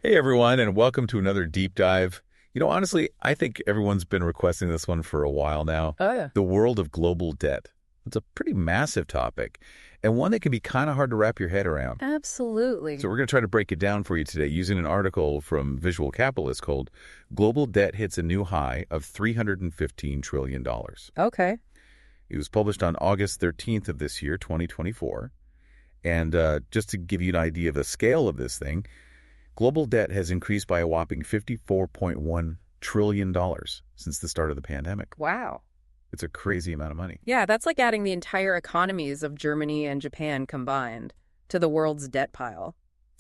Hey everyone, and welcome to another deep dive. Honestly, I think everyone's been requesting this one for a while now. Oh, yeah. The world of global debt. It's a pretty massive topic, and one that can be kind of hard to wrap your head around. Absolutely. So we're going to try to break it down for you today using an article from Visual Capitalist called Global Debt Hits a New High of $315 trillion. Okay. It was published on August 13th of this year, 2024. And just to give you an idea of the scale of this thing, global debt has increased by a whopping $54.1 trillion since the start of the pandemic. Wow. It's a crazy amount of money. Yeah, that's like adding the entire economies of Germany and Japan combined to the world's debt pile.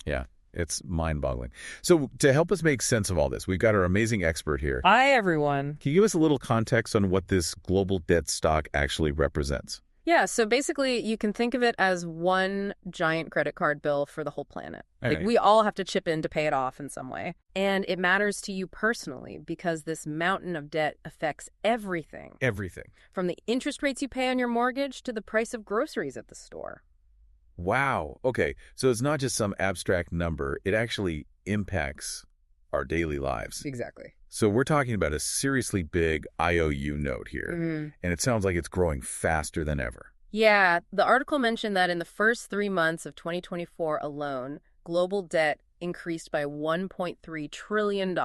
Yeah, it's mind-boggling. So to help us make sense of all this, we've got our amazing expert here. Hi, everyone. Can you give us a little context on what this global debt stock actually represents? Yeah, so basically you can think of it as one giant credit card bill for the whole planet. Like, we all have to chip in to pay it off in some way. And it matters to you personally because this mountain of debt affects everything. Everything. From the interest rates you pay on your mortgage to the price of groceries at the store. Wow. Okay, so it's not just some abstract number. It actually impacts our daily lives. Exactly. So we're talking about a seriously big IOU note here, and it sounds like it's growing faster than ever. Yeah, the article mentioned that in the first 3 months of 2024 alone, global debt increased by $1.3 trillion.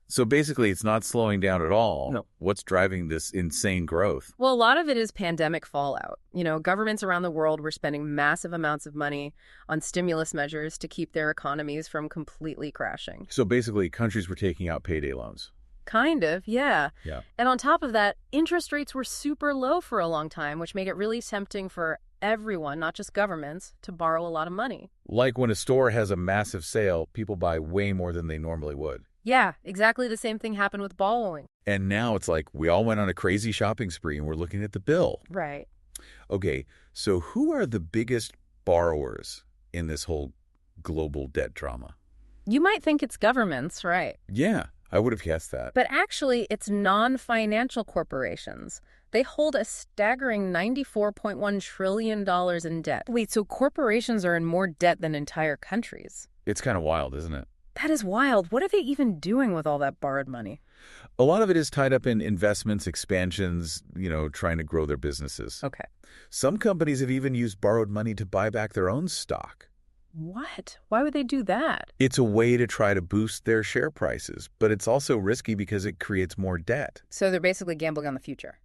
So basically, it's not slowing down at all. No. What's driving this insane growth? Well, a lot of it is pandemic fallout. Governments around the world were spending massive amounts of money on stimulus measures to keep their economies from completely crashing. So basically, countries were taking out payday loans. Kind of, yeah. Yeah. And on top of that, interest rates were super low for a long time, which made it really tempting for everyone, not just governments, to borrow a lot of money. Like when a store has a massive sale, people buy way more than they normally would. Yeah, exactly the same thing happened with borrowing. And now it's like we all went on a crazy shopping spree and we're looking at the bill. Right. Okay, so who are the biggest borrowers in this whole global debt drama? You might think it's governments, right? Yeah, I would have guessed that. But actually, it's non-financial corporations. They hold a staggering $94.1 trillion in debt. Wait, so corporations are in more debt than entire countries? It's kind of wild, isn't it? That is wild. What are they even doing with all that borrowed money? A lot of it is tied up in investments, expansions, trying to grow their businesses. Okay. Some companies have even used borrowed money to buy back their own stock. What? Why would they do that? It's a way to try to boost their share prices, but it's also risky because it creates more debt. So they're basically gambling on the future.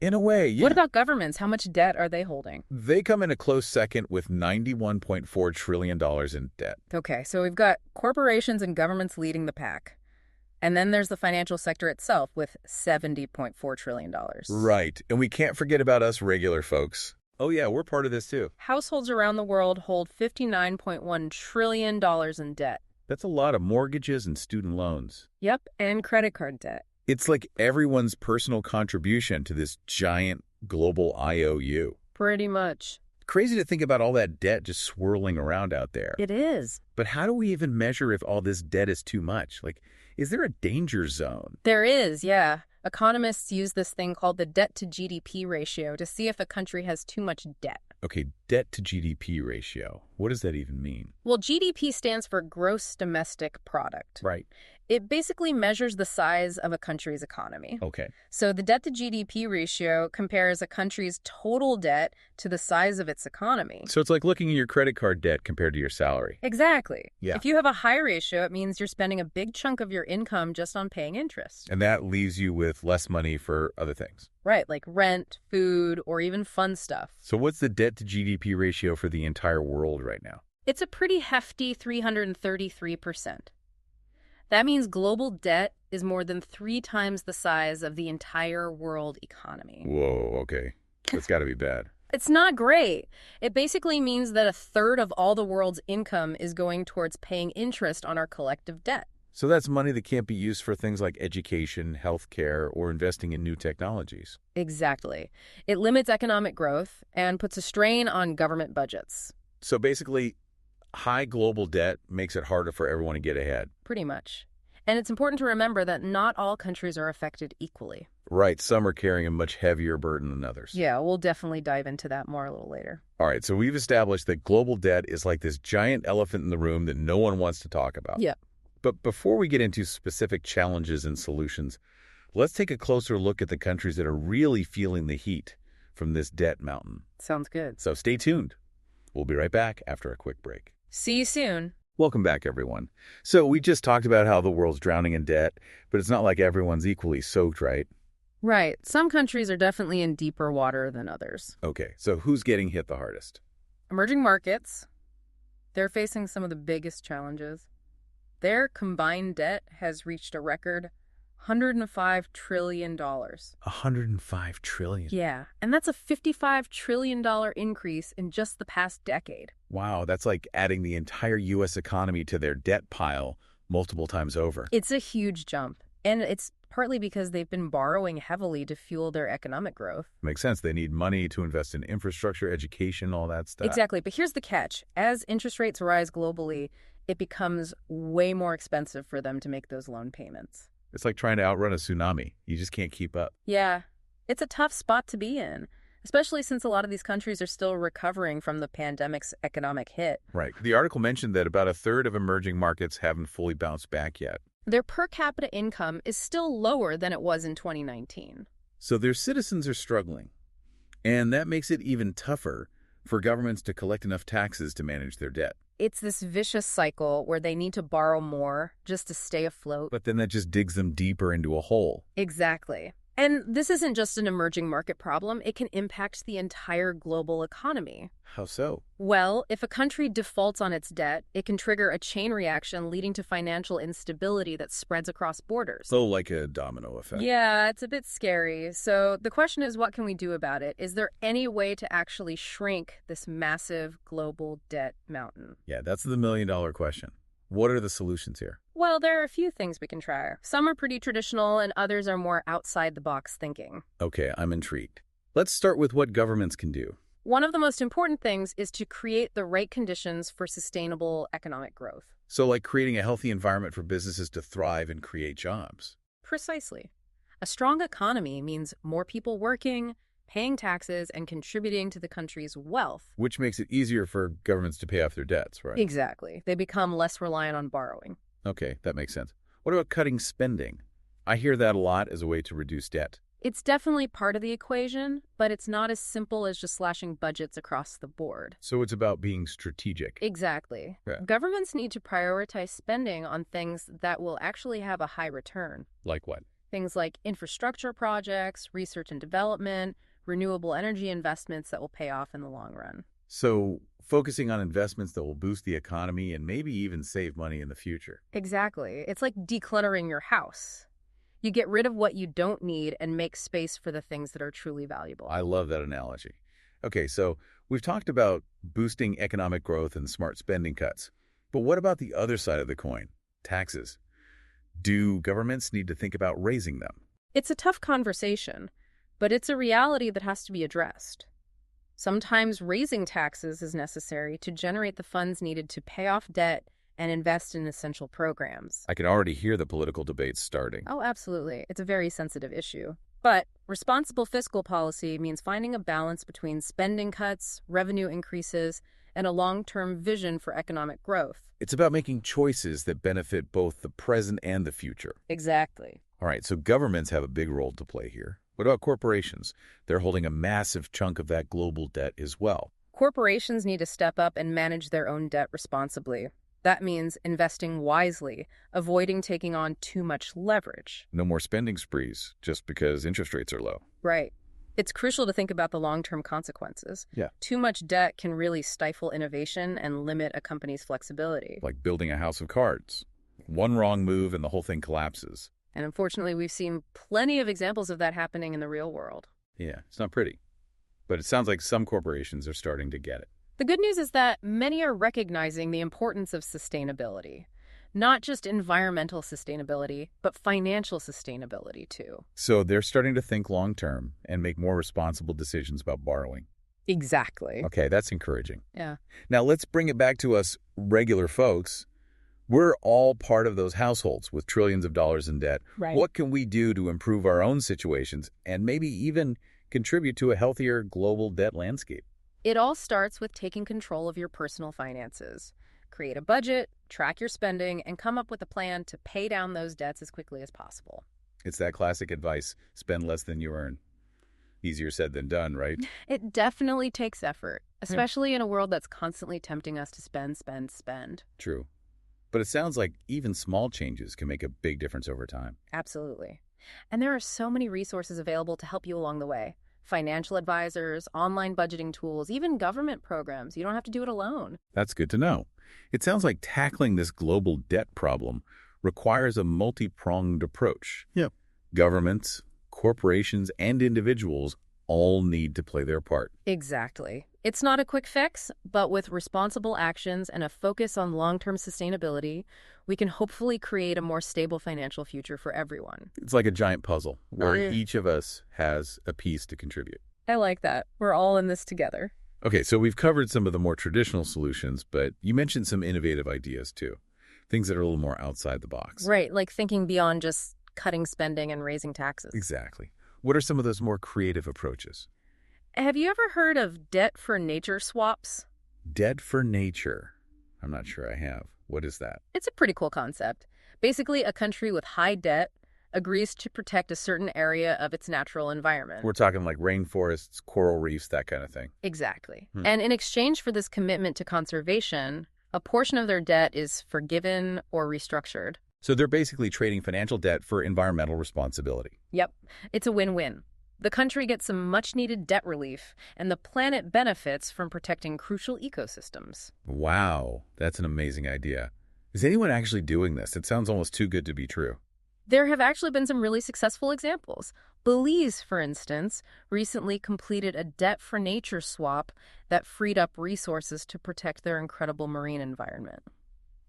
In a way, yeah. What about governments? How much debt are they holding? They come in a close second with $91.4 trillion in debt. Okay, so we've got corporations and governments leading the pack. And then there's the financial sector itself with $70.4 trillion. Right. And we can't forget about us regular folks. Oh, yeah, we're part of this too. Households around the world hold $59.1 trillion in debt. That's a lot of mortgages and student loans. Yep, and credit card debt. It's like everyone's personal contribution to this giant global IOU. Pretty much. Crazy to think about all that debt just swirling around out there. It is. But how do we even measure if all this debt is too much? Like, is there a danger zone? There is, yeah. Economists use this thing called the debt to GDP ratio to see if a country has too much debt. Okay, debt to GDP ratio. What does that even mean? Well, GDP stands for gross domestic product. Right. It basically measures the size of a country's economy. Okay. So the debt to GDP ratio compares a country's total debt to the size of its economy. So it's like looking at your credit card debt compared to your salary. Exactly. Yeah. If you have a high ratio, it means you're spending a big chunk of your income just on paying interest. And that leaves you with less money for other things. Right, like rent, food, or even fun stuff. So what's the debt to GDP ratio for the entire world right now? It's a pretty hefty 333%. That means global debt is more than 3 times the size of the entire world economy. Whoa, okay. That's got to be bad. It's not great. It basically means that a third of all the world's income is going towards paying interest on our collective debt. So that's money that can't be used for things like education, healthcare, or investing in new technologies. Exactly. It limits economic growth and puts a strain on government budgets. So basically, high global debt makes it harder for everyone to get ahead. Pretty much. And it's important to remember that not all countries are affected equally. Right, some are carrying a much heavier burden than others. Yeah, we'll definitely dive into that more a little later. All right, so we've established that global debt is like this giant elephant in the room that no one wants to talk about. Yeah. But before we get into specific challenges and solutions, let's take a closer look at the countries that are really feeling the heat from this debt mountain. Sounds good. So stay tuned. We'll be right back after a quick break. See you soon. Welcome back, everyone. So we just talked about how the world's drowning in debt, but it's not like everyone's equally soaked, right? Right. Some countries are definitely in deeper water than others. Okay, so who's getting hit the hardest? Emerging markets, they're facing some of the biggest challenges. Their combined debt has reached a record $105 trillion. $105 trillion? Yeah, and that's a $55 trillion increase in just the past decade. Wow, that's like adding the entire U.S. economy to their debt pile multiple times over. It's a huge jump, and it's partly because they've been borrowing heavily to fuel their economic growth. Makes sense. They need money to invest in infrastructure, education, all that stuff. Exactly, but here's the catch. As interest rates rise globally, it becomes way more expensive for them to make those loan payments. It's like trying to outrun a tsunami. You just can't keep up. Yeah, it's a tough spot to be in, especially since a lot of these countries are still recovering from the pandemic's economic hit. Right. The article mentioned that about a third of emerging markets haven't fully bounced back yet. Their per capita income is still lower than it was in 2019. So their citizens are struggling. And that makes it even tougher for governments to collect enough taxes to manage their debt. It's this vicious cycle where they need to borrow more just to stay afloat. But then that just digs them deeper into a hole. Exactly. And this isn't just an emerging market problem. It can impact the entire global economy. How so? Well, if a country defaults on its debt, it can trigger a chain reaction leading to financial instability that spreads across borders. So like a domino effect. Yeah, it's a bit scary. So the question is, what can we do about it? Is there any way to actually shrink this massive global debt mountain? Yeah, that's the million-dollar question. What are the solutions here? Well, there are a few things we can try. Some are pretty traditional and others are more outside-the-box thinking. Okay, I'm intrigued. Let's start with what governments can do. One of the most important things is to create the right conditions for sustainable economic growth. So like creating a healthy environment for businesses to thrive and create jobs. Precisely. A strong economy means more people working, paying taxes, and contributing to the country's wealth. Which makes it easier for governments to pay off their debts, right? Exactly. They become less reliant on borrowing. Okay, that makes sense. What about cutting spending? I hear that a lot as a way to reduce debt. It's definitely part of the equation, but it's not as simple as just slashing budgets across the board. So it's about being strategic. Exactly. Yeah. Governments need to prioritize spending on things that will actually have a high return. Like what? Things like infrastructure projects, research and development, renewable energy investments that will pay off in the long run. So focusing on investments that will boost the economy and maybe even save money in the future. Exactly. It's like decluttering your house. You get rid of what you don't need and make space for the things that are truly valuable. I love that analogy. Okay, so we've talked about boosting economic growth and smart spending cuts. But what about the other side of the coin? Taxes. Do governments need to think about raising them? It's a tough conversation, but it's a reality that has to be addressed. Sometimes raising taxes is necessary to generate the funds needed to pay off debt and invest in essential programs. I can already hear the political debates starting. Oh, absolutely. It's a very sensitive issue. But responsible fiscal policy means finding a balance between spending cuts, revenue increases, and a long-term vision for economic growth. It's about making choices that benefit both the present and the future. Exactly. All right, so governments have a big role to play here. What about corporations? They're holding a massive chunk of that global debt as well. Corporations need to step up and manage their own debt responsibly. That means investing wisely, avoiding taking on too much leverage. No more spending sprees just because interest rates are low. Right. It's crucial to think about the long-term consequences. Yeah. Too much debt can really stifle innovation and limit a company's flexibility. Like building a house of cards. One wrong move and the whole thing collapses. And unfortunately, we've seen plenty of examples of that happening in the real world. Yeah, it's not pretty. But it sounds like some corporations are starting to get it. The good news is that many are recognizing the importance of sustainability. Not just environmental sustainability, but financial sustainability too. So they're starting to think long-term and make more responsible decisions about borrowing. Exactly. Okay, that's encouraging. Yeah. Now let's bring it back to us regular folks. We're all part of those households with trillions of dollars in debt. Right. What can we do to improve our own situations and maybe even contribute to a healthier global debt landscape? It all starts with taking control of your personal finances. Create a budget, track your spending, and come up with a plan to pay down those debts as quickly as possible. It's that classic advice, spend less than you earn. Easier said than done, right? It definitely takes effort, especially in a world that's constantly tempting us to spend, spend, spend. True. But it sounds like even small changes can make a big difference over time. Absolutely. And there are so many resources available to help you along the way. Financial advisors, online budgeting tools, even government programs. You don't have to do it alone. That's good to know. It sounds like tackling this global debt problem requires a multi-pronged approach. Yep. Governments, corporations, and individuals all need to play their part. Exactly. It's not a quick fix, but with responsible actions and a focus on long-term sustainability, we can hopefully create a more stable financial future for everyone. It's like a giant puzzle where each of us has a piece to contribute. I like that. We're all in this together. Okay, so we've covered some of the more traditional solutions, but you mentioned some innovative ideas too. Things that are a little more outside the box. Right, like thinking beyond just cutting spending and raising taxes. Exactly. What are some of those more creative approaches? Have you ever heard of debt for nature swaps? Debt for nature. I'm not sure I have. What is that? It's a pretty cool concept. Basically, a country with high debt agrees to protect a certain area of its natural environment. We're talking like rainforests, coral reefs, that kind of thing. Exactly. And in exchange for this commitment to conservation, a portion of their debt is forgiven or restructured. So they're basically trading financial debt for environmental responsibility. Yep. It's a win-win. The country gets some much-needed debt relief, and the planet benefits from protecting crucial ecosystems. Wow, that's an amazing idea. Is anyone actually doing this? It sounds almost too good to be true. There have actually been some really successful examples. Belize, for instance, recently completed a debt for nature swap that freed up resources to protect their incredible marine environment.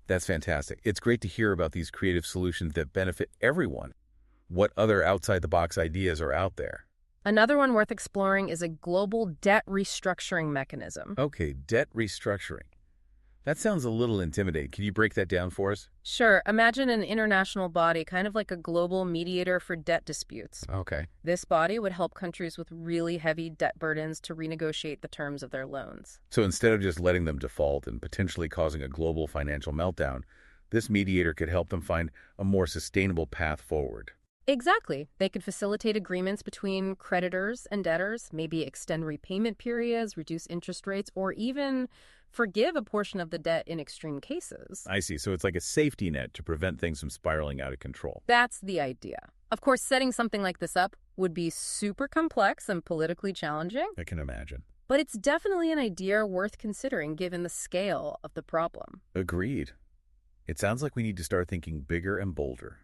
That's fantastic. It's great to hear about these creative solutions that benefit everyone. What other outside-the-box ideas are out there? Another one worth exploring is a global debt restructuring mechanism. Okay, debt restructuring. That sounds a little intimidating. Can you break that down for us? Sure, imagine an international body, kind of like a global mediator for debt disputes. Okay. This body would help countries with really heavy debt burdens to renegotiate the terms of their loans. So instead of just letting them default and potentially causing a global financial meltdown, this mediator could help them find a more sustainable path forward. Exactly. They could facilitate agreements between creditors and debtors, maybe extend repayment periods, reduce interest rates, or even forgive a portion of the debt in extreme cases. I see. So it's like a safety net to prevent things from spiraling out of control. That's the idea. Of course, setting something like this up would be super complex and politically challenging. I can imagine. But it's definitely an idea worth considering given the scale of the problem. Agreed. It sounds like we need to start thinking bigger and bolder.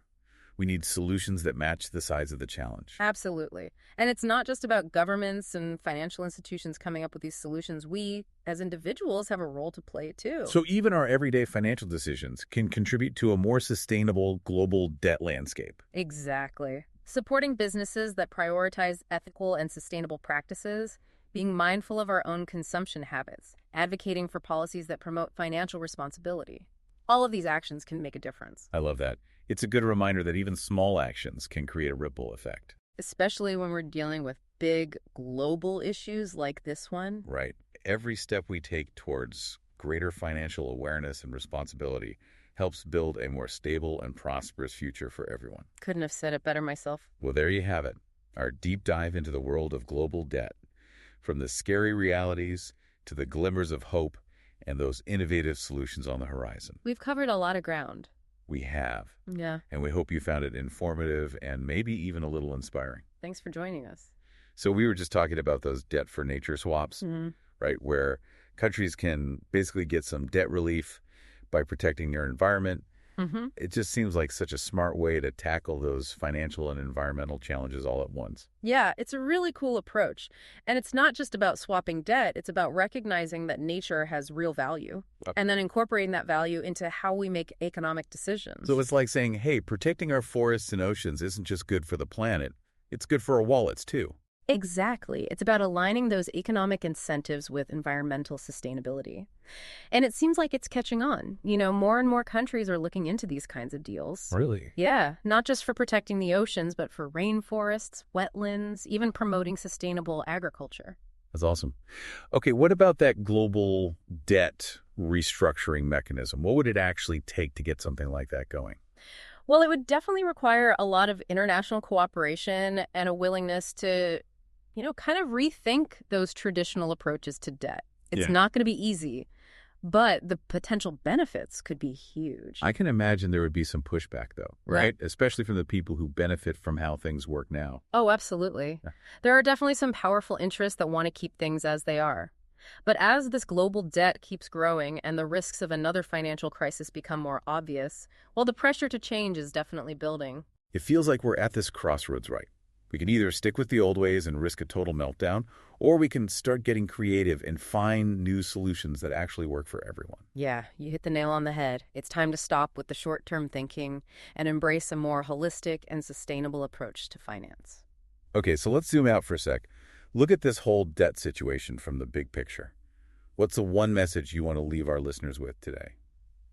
We need solutions that match the size of the challenge. Absolutely. And it's not just about governments and financial institutions coming up with these solutions. We, as individuals, have a role to play, too. So even our everyday financial decisions can contribute to a more sustainable global debt landscape. Exactly. Supporting businesses that prioritize ethical and sustainable practices, being mindful of our own consumption habits, advocating for policies that promote financial responsibility. All of these actions can make a difference. I love that. It's a good reminder that even small actions can create a ripple effect. Especially when we're dealing with big global issues like this one. Right. Every step we take towards greater financial awareness and responsibility helps build a more stable and prosperous future for everyone. Couldn't have said it better myself. Well, there you have it. Our deep dive into the world of global debt. From the scary realities to the glimmers of hope and those innovative solutions on the horizon. We've covered a lot of ground. We have. Yeah. And we hope you found it informative and maybe even a little inspiring. Thanks for joining us. So we were just talking about those debt for nature swaps, right? Where countries can basically get some debt relief by protecting their environment. It just seems like such a smart way to tackle those financial and environmental challenges all at once. Yeah, it's a really cool approach. And it's not just about swapping debt. It's about recognizing that nature has real value and then incorporating that value into how we make economic decisions. So it's like saying, hey, protecting our forests and oceans isn't just good for the planet. It's good for our wallets, too. Exactly. It's about aligning those economic incentives with environmental sustainability. And it seems like it's catching on. You know, more and more countries are looking into these kinds of deals. Really? Yeah, not just for protecting the oceans, but for rainforests, wetlands, even promoting sustainable agriculture. That's awesome. Okay, what about that global debt restructuring mechanism? What would it actually take to get something like that going? Well, it would definitely require a lot of international cooperation and a willingness to, kind of rethink those traditional approaches to debt. It's Yeah. not going to be easy, but the potential benefits could be huge. I can imagine there would be some pushback, though, Yeah. right? Especially from the people who benefit from how things work now. Oh, absolutely. Yeah. There are definitely some powerful interests that want to keep things as they are. But as this global debt keeps growing and the risks of another financial crisis become more obvious, well, the pressure to change is definitely building. It feels like we're at this crossroads, right? We can either stick with the old ways and risk a total meltdown, or we can start getting creative and find new solutions that actually work for everyone. Yeah, you hit the nail on the head. It's time to stop with the short-term thinking and embrace a more holistic and sustainable approach to finance. Okay, so let's zoom out for a sec. Look at this whole debt situation from the big picture. What's the one message you want to leave our listeners with today?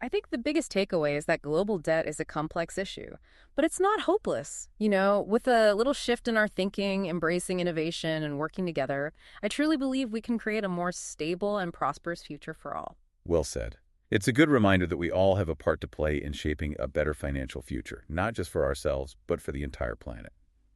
I think the biggest takeaway is that global debt is a complex issue, but it's not hopeless. With a little shift in our thinking, embracing innovation, and working together, I truly believe we can create a more stable and prosperous future for all. Well said. It's a good reminder that we all have a part to play in shaping a better financial future, not just for ourselves, but for the entire planet.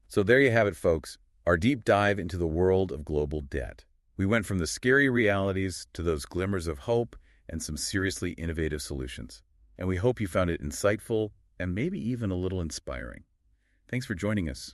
So there you have it, folks, our deep dive into the world of global debt. We went from the scary realities to those glimmers of hope and some seriously innovative solutions. And we hope you found it insightful and maybe even a little inspiring. Thanks for joining us.